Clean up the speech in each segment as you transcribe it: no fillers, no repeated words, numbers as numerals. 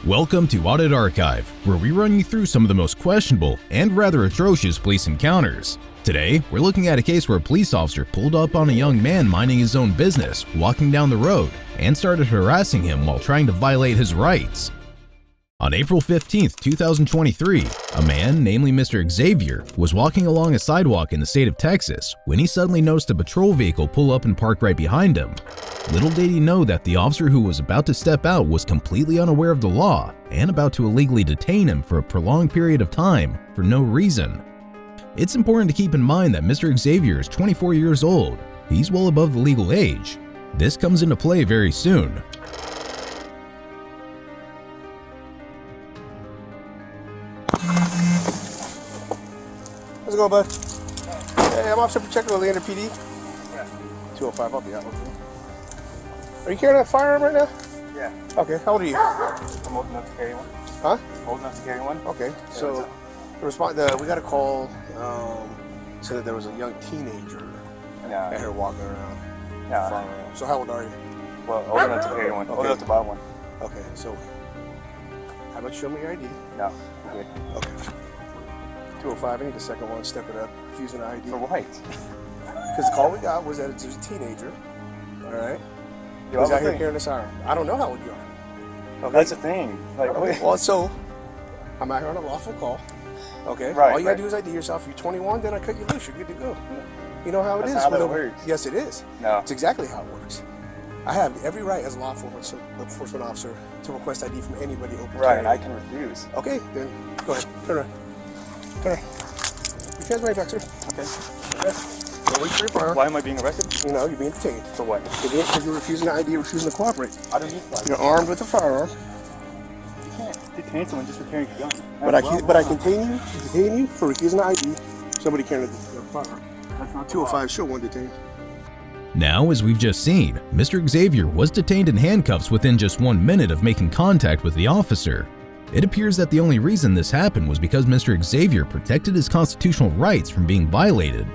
Welcome to Audit Archive, where we run you through some of the most questionable and rather atrocious police encounters. Today, we're looking at a case where a police officer pulled up on a young man minding his own business, walking down the road, and started harassing him while trying to violate his rights. On April 15, 2023, a man, namely Mr. Xavier, was walking along a sidewalk in the state of Texas when he suddenly noticed a patrol vehicle pull up and park right behind him. Little did he know that the officer who was about to step out was completely unaware of the law and about to illegally detain him for a prolonged period of time for no reason. It's important to keep in mind that Mr. Xavier is 24 years old. He's well above the legal age. This comes into play very soon. How's it going, bud? Hey, I'm Officer Pacheco, Leander PD. Yeah. 205, I'll be out. Okay. Are you carrying a firearm right now? Yeah. Okay, how old are you? I'm old enough to carry one. Huh? Old enough to carry one. Okay, Yeah, so we got a call said that there was a young teenager out here walking around. Yeah. So how old are you? Well, old enough to carry one. Okay. Old enough to buy one. Okay, so how about you show me your ID? No. Good. Okay. 205, I need the second one, step it up, refusing the ID. For what? Because the call we got was that it was a teenager, all right? He was out here carrying a firearm. I don't know how old you are. Okay. That's the thing. Like, okay. Well, so I'm out here on a lawful call. Okay. Right. All you gotta do is ID yourself. If you're 21, then I cut you loose. You're good to go. You know how it is. That's how that works. Yes, it is. No. It's exactly how it works. I have every right as a law enforcement officer to request ID from anybody open Right. carry. I can refuse. Okay. Then go ahead. Turn around. Turn around. Your hands right back, sir. Okay. Don't reach for your firearm. Why am I being arrested? You know, you're being detained. For what? Because you're refusing the ID, refusing to cooperate. I don't need firearms. You're armed with a firearm. You can't detain someone just for carrying a gun. But I detain you for refusing the ID. Somebody carrying a firearm. That's not 205, sure, one detained. Now, as we've just seen, Mr. Xavier was detained in handcuffs within just 1 minute of making contact with the officer. It appears that the only reason this happened was because Mr. Xavier protected his constitutional rights from being violated.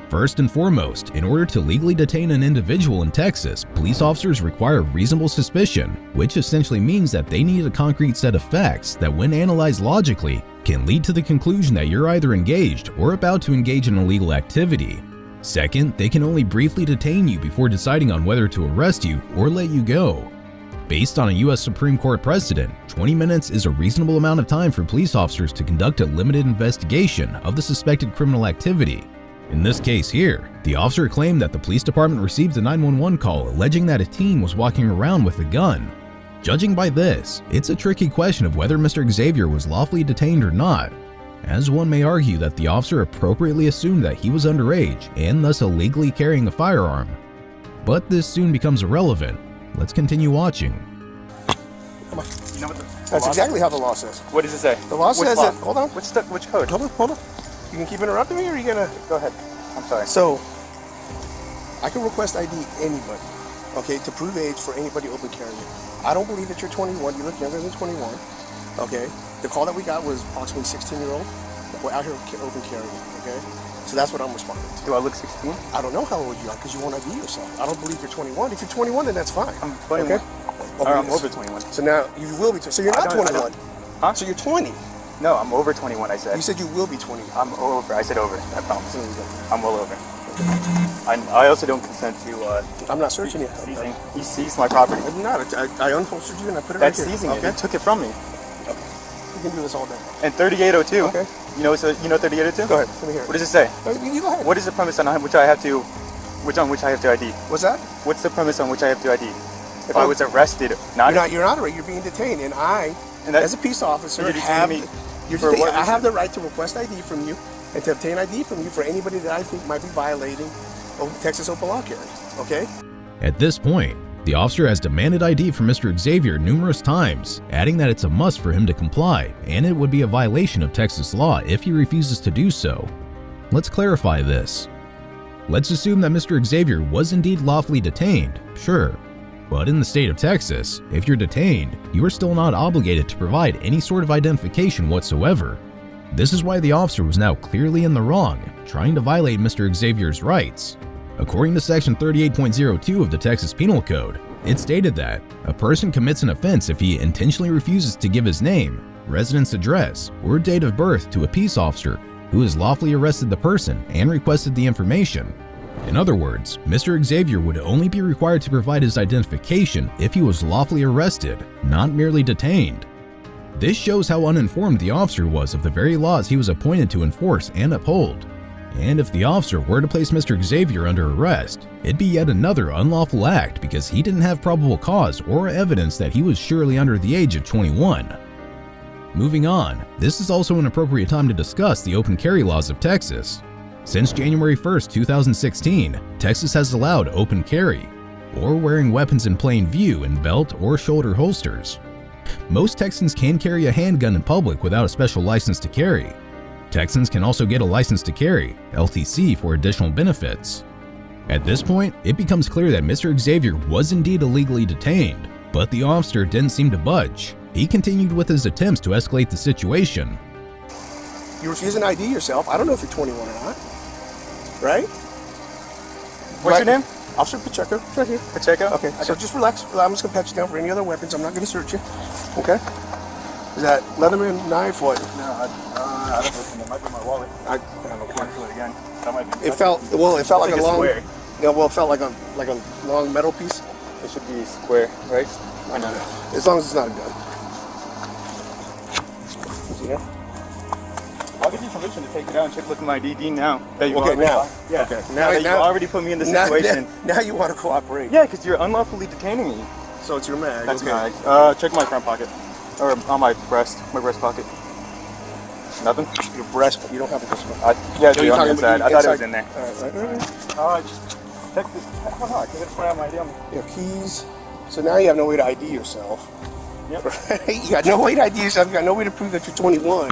First and foremost, in order to legally detain an individual in Texas, police officers require reasonable suspicion, which essentially means that they need a concrete set of facts that, when analyzed logically, can lead to the conclusion that you're either engaged or about to engage in illegal activity. Second, they can only briefly detain you before deciding on whether to arrest you or let you go. Based on a U.S. Supreme Court precedent, 20 minutes is a reasonable amount of time for police officers to conduct a limited investigation of the suspected criminal activity. In this case here, the officer claimed that the police department received a 911 call alleging that a teen was walking around with a gun. Judging by this, it's a tricky question of whether Mr. Xavier was lawfully detained or not, as one may argue that the officer appropriately assumed that he was underage and thus illegally carrying a firearm. But this soon becomes irrelevant. Let's continue watching. Come on. You know what That's exactly how the law says. What does it say? The law says that. Hold on. Which code? Hold on. You can keep interrupting me, or are you gonna? Go ahead. I'm sorry. So, I can request ID anybody, okay, to prove age for anybody open carrying. I don't believe that you're 21. You look younger than 21. Okay. The call that we got was approximately 16-year-old. We're out here open carrying. Okay. So that's what I'm responding to. Do I look 16? I don't know how old you are because you won't ID yourself. I don't believe you're 21. If you're 21, then that's fine. I'm 21. Okay. I'm over 21. So now you will be. So you're not 21. Huh? So you're 20. No, I'm over 21, I said. You said you will be 20. I'm over. I said over. I promise. I'm well over. I also don't consent to I'm not searching you. seizing. He seized my property. I'm not. I unholstered you and I put it That's right here. seizing it. Okay. He took it from me. Okay. We can do this all day. And 3802. Okay. You know 3802? Go ahead. Let me hear it. What does it say? You go ahead. What is the premise on which I have to ID? What's that? What's the premise on which I have to ID? If I was arrested, You're not arrested. You're being detained, and as a peace officer, you're detaining me. I have the right to request ID from you and to obtain ID from you for anybody that I think might be violating Texas open law carry. Okay? At this point, the officer has demanded ID from Mr. Xavier numerous times, adding that it's a must for him to comply, and it would be a violation of Texas law if he refuses to do so. Let's clarify this. Let's assume that Mr. Xavier was indeed lawfully detained, sure. But in the state of Texas, if you're detained, you are still not obligated to provide any sort of identification whatsoever. This is why the officer was now clearly in the wrong, trying to violate Mr. Xavier's rights. According to Section 38.02 of the Texas Penal Code, It stated that a person commits an offense if he intentionally refuses to give his name, residence address, or date of birth to a peace officer who has lawfully arrested the person and requested the information. In other words, Mr. Xavier would only be required to provide his identification if he was lawfully arrested, not merely detained. This shows how uninformed the officer was of the very laws he was appointed to enforce and uphold. And if the officer were to place Mr. Xavier under arrest, it'd be yet another unlawful act because he didn't have probable cause or evidence that he was surely under the age of 21. Moving on, this is also an appropriate time to discuss the open carry laws of Texas. Since January 1st, 2016, Texas has allowed open carry, or wearing weapons in plain view in belt or shoulder holsters. Most Texans can carry a handgun in public without a special license to carry. Texans can also get a license to carry, LTC, for additional benefits. At this point, it becomes clear that Mr. Xavier was indeed illegally detained, but the officer didn't seem to budge. He continued with his attempts to escalate the situation. You refuse an ID yourself. I don't know if you're 21 or not. Right? What's your name? Officer Pacheco. It's right here. Pacheco? Okay, so just relax. I'm just going to pat you down for any other weapons. I'm not going to search you. Okay? Is that Leatherman knife? What? No, I don't know. It might be my wallet. I don't care. Do it again. That might be. It felt like a long. Square. Yeah, well, it felt like a long metal piece. It should be square, right? I know. As long as it's not a gun. See here? I'll give you permission to take it out and check with my DD now. Okay, now. Yeah. Okay. Now that you already put me in the situation. Now you want to cooperate. Yeah, because you're unlawfully detaining me. So it's your mag. That's okay. my check my front pocket. Or on my breast pocket. Nothing? Your breast, you don't have a pistol. Yeah, it's on the inside. I thought it was in there. Alright. Just check this. I can just put my ID on me. Your keys. So now you have no way to ID yourself. Yep. Right? You got no way to ID yourself. You got no way to prove that you're 21.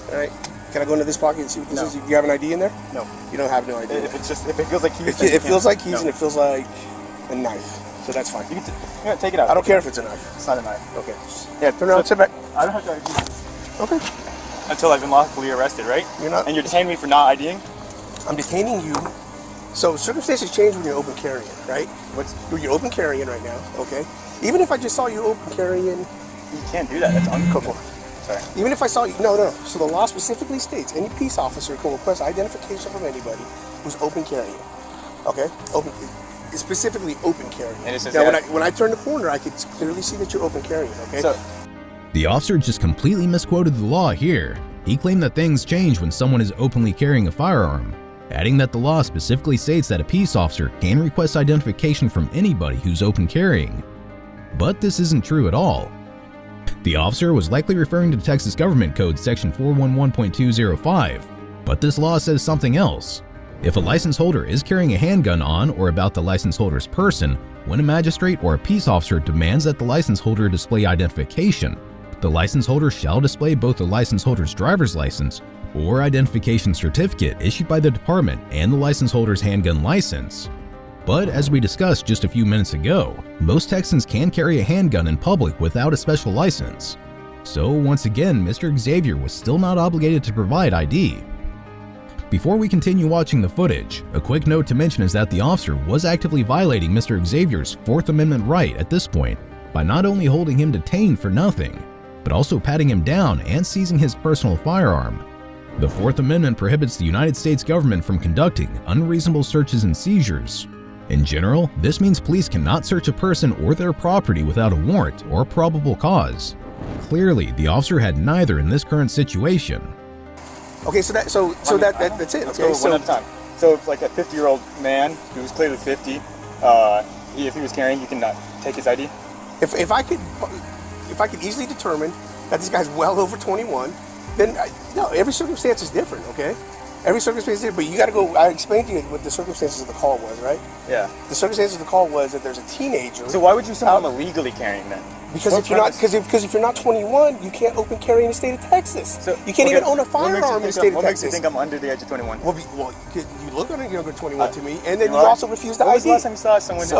Alright. Can I go into this pocket and see what this is? You have an ID in there? No. You don't have no ID. If it feels like keys. It feels like keys and it feels like a knife. So that's fine. You can take it out. I don't care if it's a knife. It's not a knife. Okay. Yeah, turn around, sit back. I don't have to ID. Okay. Until I've been lawfully arrested, right? You're not. And you're detaining me for not IDing? I'm detaining you. So circumstances change when you're open carrying, right? You're open carrying right now, okay? Even if I just saw you open carrying. You can't do that. That's uncomfortable. Sorry. Even if I saw you, no. So the law specifically states any peace officer can request identification from anybody who's open carrying. Okay? It's specifically open carrying. And it says now, when I turn the corner, I could clearly see that you're open carrying. Okay. So, the officer just completely misquoted the law here. He claimed that things change when someone is openly carrying a firearm, adding that the law specifically states that a peace officer can request identification from anybody who's open carrying. But this isn't true at all. The officer was likely referring to Texas Government Code Section 411.205, but this law says something else. If a license holder is carrying a handgun on or about the license holder's person, when a magistrate or a peace officer demands that the license holder display identification, the license holder shall display both the license holder's driver's license or identification certificate issued by the department and the license holder's handgun license. But as we discussed just a few minutes ago, most Texans can carry a handgun in public without a special license. So once again, Mr. Xavier was still not obligated to provide ID. Before we continue watching the footage, a quick note to mention is that the officer was actively violating Mr. Xavier's Fourth Amendment right at this point by not only holding him detained for nothing, but also patting him down and seizing his personal firearm. The Fourth Amendment prohibits the United States government from conducting unreasonable searches and seizures. In general, this means police cannot search a person or their property without a warrant or probable cause. Clearly, the officer had neither in this current situation. Okay, so that's it. Let's Okay, go one at a time. So if like a 50-year-old man who's clearly 50, if he was carrying, you can take his ID? If I could easily determine that this guy's well over 21, then every circumstance is different, okay? Every circumstance is different, but you got to go. I explained to you what the circumstances of the call was, right? Yeah. The circumstances of the call was that there's a teenager. So why would you say I'm illegally carrying then? Because if you're not 21, you can't open carry in the state of Texas. So you can't even own a firearm in the state of Texas. What makes you think I'm under the age of 21? Well, you look younger 21 to me, and then you also refuse to ID. When was the last time you saw someone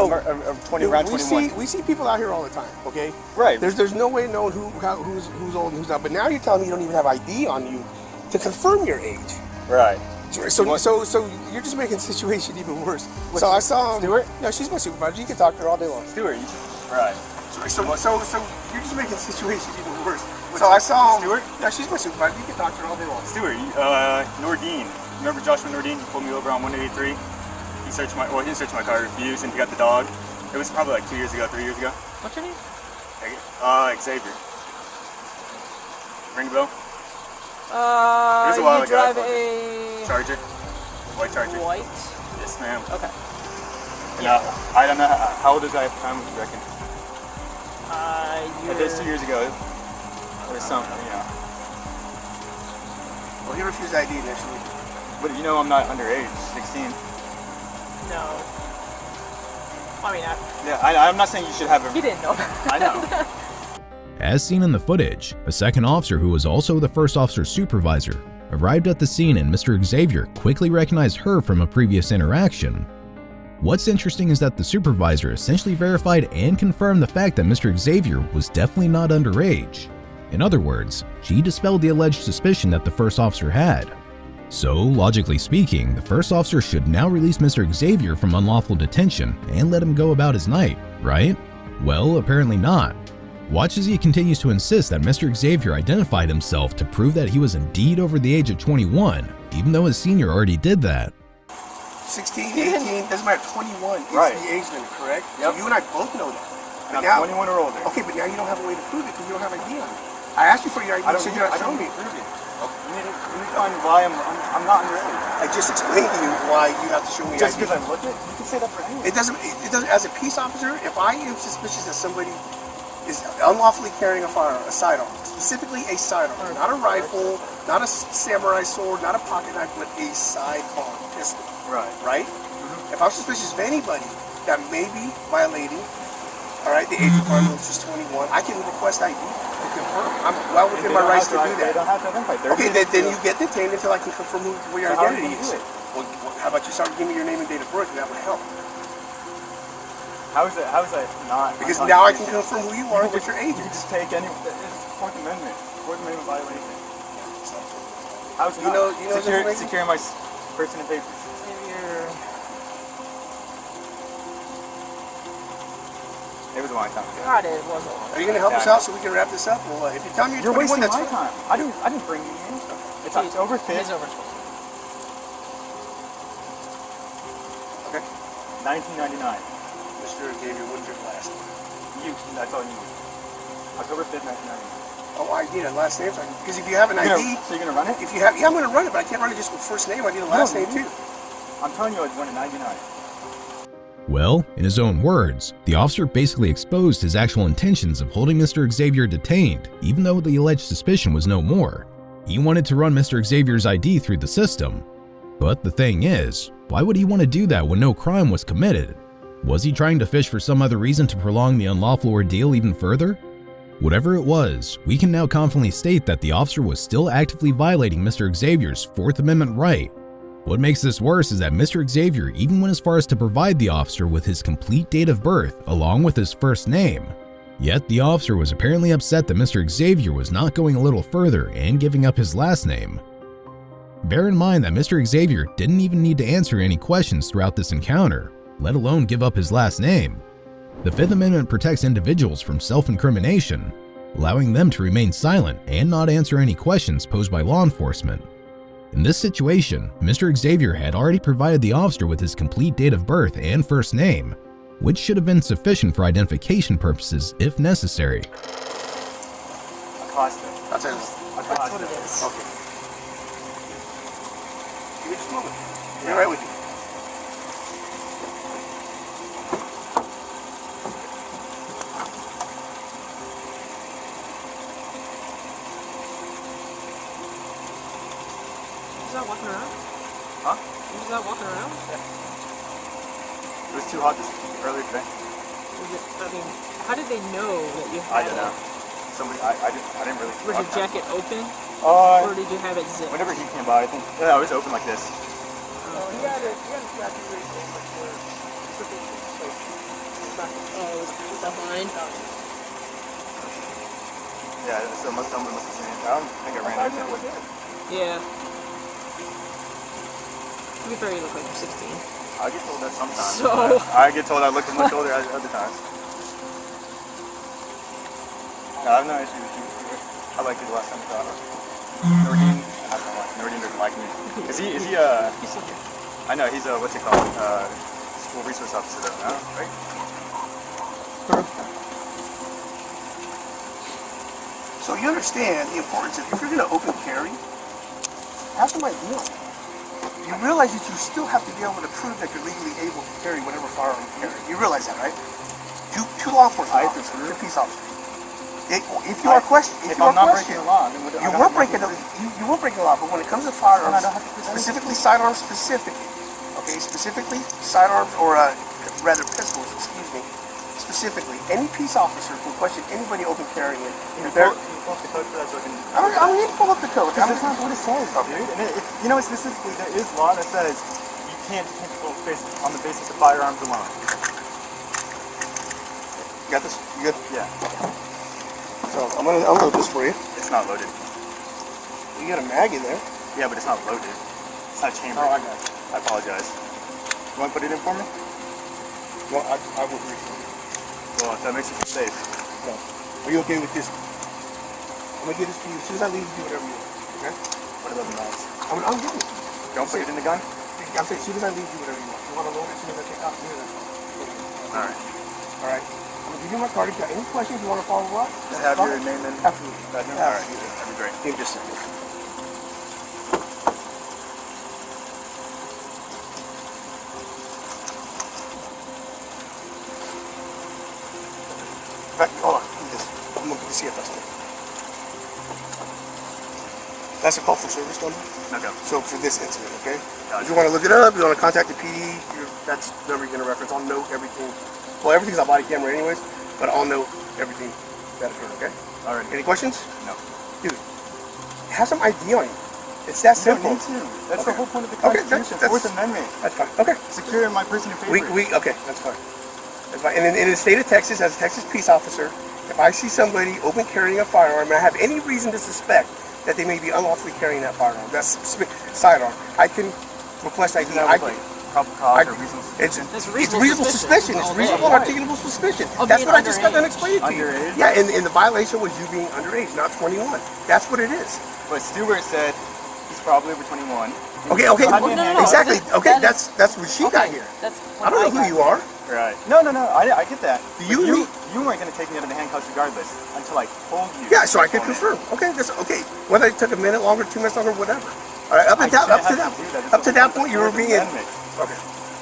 around 21? We see people out here all the time, okay? Right. There's no way of knowing who's old and who's not. But now you're telling me you don't even have ID on you to confirm your age. Right. So you're just making the situation even worse. So I saw Stuart? No, she's my supervisor. You can talk to her all day long. Stuart, right. So you're just making the situation even worse. So I saw Stuart? No, she's my supervisor. You can talk to her all day long. Stuart, Nordine. Remember Joshua Nordine? He pulled me over on 183. He searched my car, refused, and he got the dog. It was probably like 2 years ago, 3 years ago. What's your name? Xavier. Ring a bell? You was a while ago. drive a Charger. White Charger. white. Yes, ma'am. Okay. Yeah. I don't know how old is I at the time, would you reckon? If it's 2 years ago, it was something, you know. Well, he refused ID initially. But you know I'm not underage, 16. No. I mean, Yeah, I'm not saying you should have a... he didn't know that. I know. As seen in the footage, a second officer who was also the first officer's supervisor arrived at the scene and Mr. Xavier quickly recognized her from a previous interaction. What's interesting is that the supervisor essentially verified and confirmed the fact that Mr. Xavier was definitely not underage. In other words, she dispelled the alleged suspicion that the first officer had. So, logically speaking, the first officer should now release Mr. Xavier from unlawful detention and let him go about his night, right? Well, apparently not. Watch as he continues to insist that Mr. Xavier identified himself to prove that he was indeed over the age of 21, even though his senior already did that. 16, 18, doesn't matter, 21 is Right. the age limit, correct? Yep. So you and I both know that. And But I'm 21 or older. Okay, but now you don't have a way to prove it because you don't have ID on you. I asked you for your ID, I don't so need you're not I don't showing need me. to prove it. You need to find why I'm not underage. I just explained to you why you have to show me Just ID. because I look it? You can say that for anyone. It doesn't, as a peace officer, if I am suspicious that somebody is unlawfully carrying a firearm, a sidearm, specifically a sidearm, not a rifle, not a samurai sword, not a pocket knife, but a sidearm pistol, Right. right? If I'm suspicious of anybody that may be violating, all right, the age requirement, which is 21, I can request ID to confirm. I'm well within my rights to do They that. don't have to identify. Okay, then you get detained until I can confirm who your So how do identity you is. do it? Well, how about you start giving me your name and date of birth, and that would help. How is that not? Because now I can confirm who you are and what your age You can is. just take any. It's Fourth Amendment. Fourth Amendment violation. How's it You know not? this information? Securing my person and papers. It was a long time ago. God, it wasn't long. Are you going to help us out so we can wrap this up? Well, if you tell me you're You're 21, wasting that's my fine. time. I didn't bring you in. It's October 5th, He's over. Okay. 1999. Mr. Xavier, what's your last name? That's all you need. October 5th, 1999. Oh, I need a last name. Because if you have an ID, So you're gonna run it? if you have, yeah, I'm going to run it, but I can't run it just with first name. I need a last name too. I'm telling you, I won in 99. Well, in his own words, the officer basically exposed his actual intentions of holding Mr. Xavier detained, even though the alleged suspicion was no more. He wanted to run Mr. Xavier's ID through the system. But the thing is, why would he want to do that when no crime was committed? Was he trying to fish for some other reason to prolong the unlawful ordeal even further? Whatever it was, we can now confidently state that the officer was still actively violating Mr. Xavier's Fourth Amendment right. What makes this worse is that Mr. Xavier even went as far as to provide the officer with his complete date of birth along with his first name. Yet the officer was apparently upset that Mr. Xavier was not going a little further and giving up his last name. Bear in mind that Mr. Xavier didn't even need to answer any questions throughout this encounter, let alone give up his last name. The Fifth Amendment protects individuals from self-incrimination, allowing them to remain silent and not answer any questions posed by law enforcement. In this situation, Mr. Xavier had already provided the officer with his complete date of birth and first name, which should have been sufficient for identification purposes if necessary. Acosta. That's it. That's what it is. Okay. Give me just a moment. I'll be right with you. Is that walking around? Huh? Is that walking around? It was too hot earlier today. I mean, how did they know that you I had don't know. it? Somebody, I didn't really. Was your jacket open? Uh, Or did you have it zipped? whenever he came by, I think. Yeah, it was open like this. He had a jacket right there, like where Oh, it was behind? Yeah, so someone must have seen it. I don't think I ran into it. Yeah. To be fair, you look like you're 16. I get told that sometimes. So- I get told I look much older other times. No, I have no issue with you. I liked you the last time we talked. Nordine, I don't like Nordine doesn't like me. Is he He's here. I know, he's a, what's it called? School resource officer though, no? Right? So you understand the importance of, if you're going to open carry, have some idea. You realize that you still have to be able to prove that you're legally able to carry whatever firearm you carry. You realize that, right? Two law enforcement officers, two peace officers. If you are questioned, If I'm not breaking the law, then what do you weren't breaking the law, but when it comes to firearms, specifically sidearms, specifically sidearms or rather pistols, excuse me, specifically, any peace officer can question anybody open carrying it. If they're, pull up the code for that so I can... I'm going to pull up the code. That's not what it says, dude. And you know, specifically, there is law that says you can't detain people on the basis of firearms alone. You got this? You good? Yeah. So I'm gonna unload this for you. It's not loaded. You got a mag in there. Yeah, but it's not loaded. It's not chambered. Oh, I got it. I apologize. You want to put it in for me? Well, I will read it. Well, if that makes you feel safe. No. Are you okay with this? I'm gonna get this to you as soon as I leave. Do whatever you want. Okay? What about the knives? I'm giving it to you. Don't put it in the gun? I'm saying as soon as I leave, do whatever you want. You want to load it as soon as I take out? Alright. All right. I'm gonna give you my card. If you got any questions, you want to follow up? Just have your name and... Absolutely. Alright, that'd be great. Give me just a second. In fact, hold on. I'm gonna see if that's it. That's a call for service number. Okay. So for this incident, okay? Gotcha. If you want to look it up, you want to contact the PD. That's the number you're gonna reference. I'll note everything. Well, everything's on body camera anyways, but I'll note everything that occurred. Okay? Alright. Any questions? No. Dude, have some ID on you. It's that You don't simple. need to. That's the whole point of the Okay, Constitution. that's- Fourth Amendment. That's fine. Okay. Securing my person in favor. Okay, that's fine. That's fine. And in the state of Texas, as a Texas peace officer, if I see somebody open carrying a firearm and I have any reason to suspect that they may be unlawfully carrying that firearm, that's sidearm, I can request ID. Probable cause or reasonable It's suspicion. reasonable suspicion. It's reasonable articulable suspicion. That's what I just got done explaining to you. Underage? Yeah, and the violation was you being underage, not 21. That's what it is. But Stewart said he's probably over 21. Okay, no. exactly. Okay, That that's what she got here. That's I don't know who you are. Right. No. I get that. You weren't going to take me out of the handcuffs regardless until I told you. Yeah, so I can confirm. Okay, that's okay. Whether it took a minute longer, 2 minutes longer, whatever. All right, up to that point, you were being in. Okay.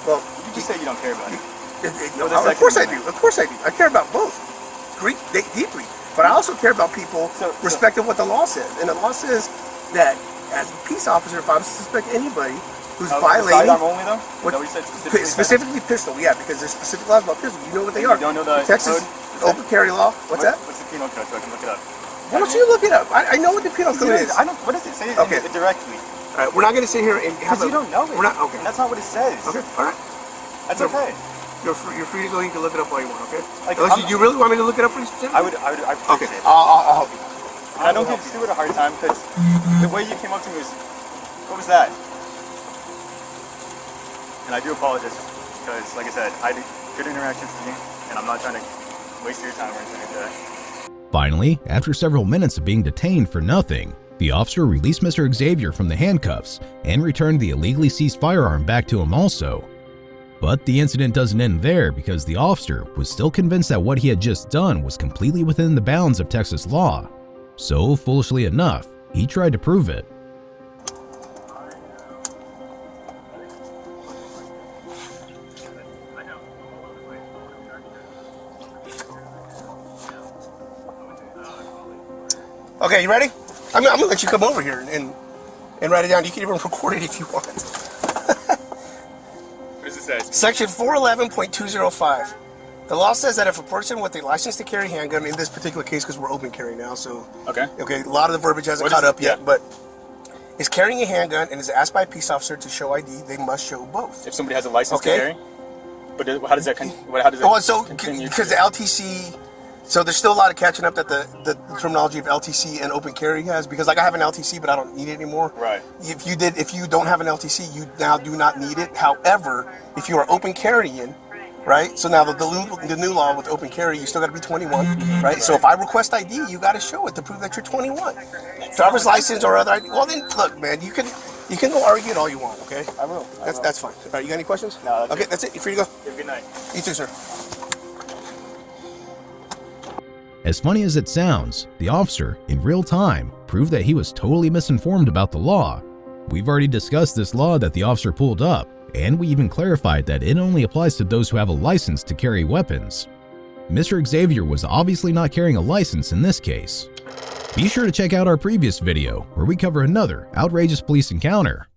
Well, you just say you don't care about it. Of course I do. Of course I do. I care about both, deeply. But I also care about people, respect of what the law says. And the law says that as a peace officer, if I suspect anybody who's violating, sidearm only though? What you said specifically pistol, yeah, because there's specific laws about pistol. You know what they are. You don't know the Texas code? open carry law. What's that? What's the penal code so I can look it up? Why don't you look it up? I know what the penal code is. What does it say directly? All right, we're not going to sit here and have Because you don't know it. We're not, okay. And that's not what it says. Okay, all right. That's okay. You're free to go. You can look it up all you want, okay? Like, Unless you really want me to look it up for you specifically? I Okay, appreciate it. I'll help you. I don't give Stewart a hard time because the way you came up to me was, what was that? And I do apologize because, like I said, I had good interactions with you, and I'm not trying to waste your time or anything like that. Finally, after several minutes of being detained for nothing, the officer released Mr. Xavier from the handcuffs and returned the illegally seized firearm back to him also. But the incident doesn't end there because the officer was still convinced that what he had just done was completely within the bounds of Texas law. So, foolishly enough, he tried to prove it. Okay, you ready? I'm going to let you come over here and write it down. You can even record it if you want. What does it say? Section 411.205. The law says that if a person with a license to carry a handgun, in this particular case because we're open carry now, so... Okay. Okay, a lot of the verbiage hasn't caught up yet, but... is carrying a handgun and is asked by a peace officer to show ID, they must show both. If somebody has a license to carry? But how does that continue? So, because the LTC So there's still a lot of catching up that the terminology of LTC and open carry has, because like I have an LTC, but I don't need it anymore. Right. If you don't have an LTC, you now do not need it. However, if you are open carrying, right? So now the new law with open carry, you still got to be 21, right? So if I request ID, you got to show it to prove that you're 21. Driver's license or other ID. Well then, look, man, you can go argue it all you want, okay? I will. That's fine. All right, you got any questions? No, that's okay, it. that's it. You're free to go. Have a good night. You too, sir. As funny as it sounds, the officer, in real time, proved that he was totally misinformed about the law. We've already discussed this law that the officer pulled up, and we even clarified that it only applies to those who have a license to carry weapons. Mr. Xavier was obviously not carrying a license in this case. Be sure to check out our previous video, where we cover another outrageous police encounter.